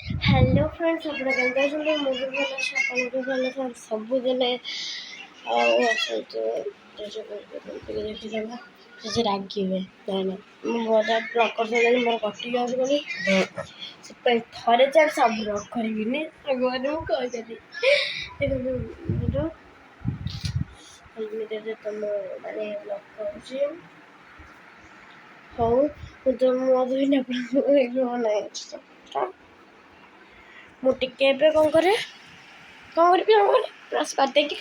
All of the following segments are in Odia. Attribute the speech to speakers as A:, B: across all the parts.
A: ହ୍ୟାଲୋ ଫ୍ରେଣ୍ଡସ୍, ଆପଣ କେମିତି ଅଛନ୍ତି? ମୁଁ ବି ଭଲ ଅଛି, ଆପଣ ବି ଭଲ ଅଛନ୍ତି ସବୁଦିନେ। ଆଉ ଆସନ୍ତୁ ଦେଖିଦେବା ସେ ରାଗିବେ। ନାଇଁ ମୁଁ ବଜାର ବ୍ଲକ୍ କରିସାରିଲାଣି, ମୋର କଟି ଯାଉଛି ବୋଲି ସେଥିପାଇଁ ଥରେ ଚାଲ ସବୁ ବ୍ଲକ୍ କରିବିନି ଭଗବାନ ମୁଁ କହିଦେଲି। ଦେଖନ୍ତୁ ଏମିତିରେ ତମ ମାନେ ବ୍ଲକ୍ କରୁଛି। ହଉ ମୁଁ ତ ମୋ ଧୋଇନି ଆପଣଙ୍କୁ ନାହିଁ। ମୁଁ ଟିକେ ଏବେ କ'ଣ କରିବି ବ୍ରସ୍ କରିଦେଇକି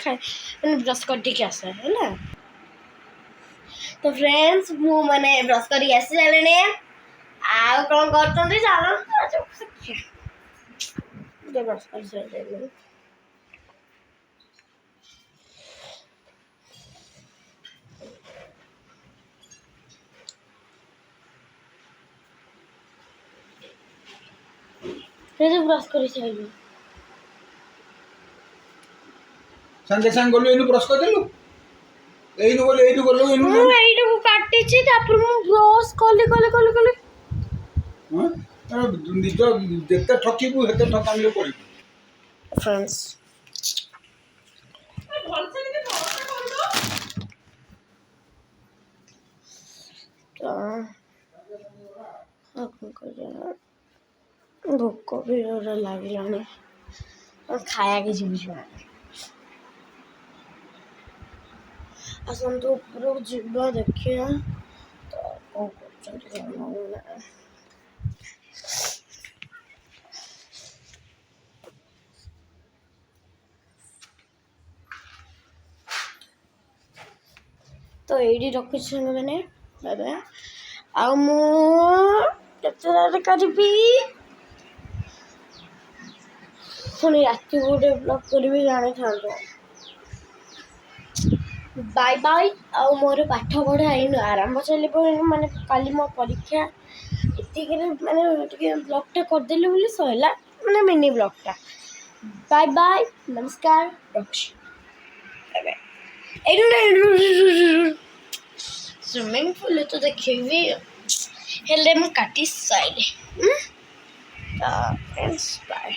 A: ବ୍ରସ୍ କରିଦେଇକି ଆସେ ହେଲା। ତ ଫ୍ରେଣ୍ଡସ୍ ମୁଁ ବ୍ରସ୍ କରିକି ଆସି ସାରିଲିଣି। ଆଉ କ'ଣ କରୁଛନ୍ତି ଚାଲନ୍ତୁ ବ୍ରସ୍ କରି ସାରିଲିଣି। ବ୍ରସ୍ କରି ସାରିଲି
B: ସାଙ୍ଗେ ସାଙ୍ଗେ ଗଲୁ ଏଇନୁ ବ୍ରସ୍ କରିଦେଲୁ।
A: ମୁଁ ଏଇଟାକୁ କାଟିଛି, ତାପରେ ମୁଁ ବ୍ରସ୍ କଲି
B: ନିଜ ଯେତେ ଠକିବୁ ସେତେ ଠକାମିରେ ପଡ଼ିବୁ।
A: ଫ୍ରେଣ୍ଡସ୍ ଭୋକ ବି ଲାଗିଲାଣି, ଖାଇବାକୁ ଯିବି। ଆସନ୍ତୁ ଉପରକୁ ଯିବା ଦେଖିବା ତ କ'ଣ କରୁଛନ୍ତି। ତ ଏଇଠି ରଖୁଛି ସାଙ୍ଗମାନେ, ବାବା। ଆଉ ମୁଁ କେତେଟାରେ କରିବି ପୁଣି ରାତି ଗୋଟେ ବ୍ଲଗ୍ କରିବି ଜାଣିଥାନ୍ତୁ। ବାଇ ବାଇ। ଆଉ ମୋର ପାଠ ପଢ଼ା ଏଇନୁ ଆରମ୍ଭ ଚାଲିବ, କାଲି ମୋ ପରୀକ୍ଷା। ଏତିକିରେ ଟିକେ ବ୍ଲଗ୍ଟା କରିଦେଲି ବୋଲି ସରିଲା, ମିନି ବ୍ଲଗ୍ଟା। ବାଇ ବାଇ, ନମସ୍କାର, ରଖୁଛି। ସୁଇମିଂ ପୁଲ୍ ତ ଦେଖେଇବି, ହେଲେ ମୁଁ କାଟି ସାଇଲି। Friends bye.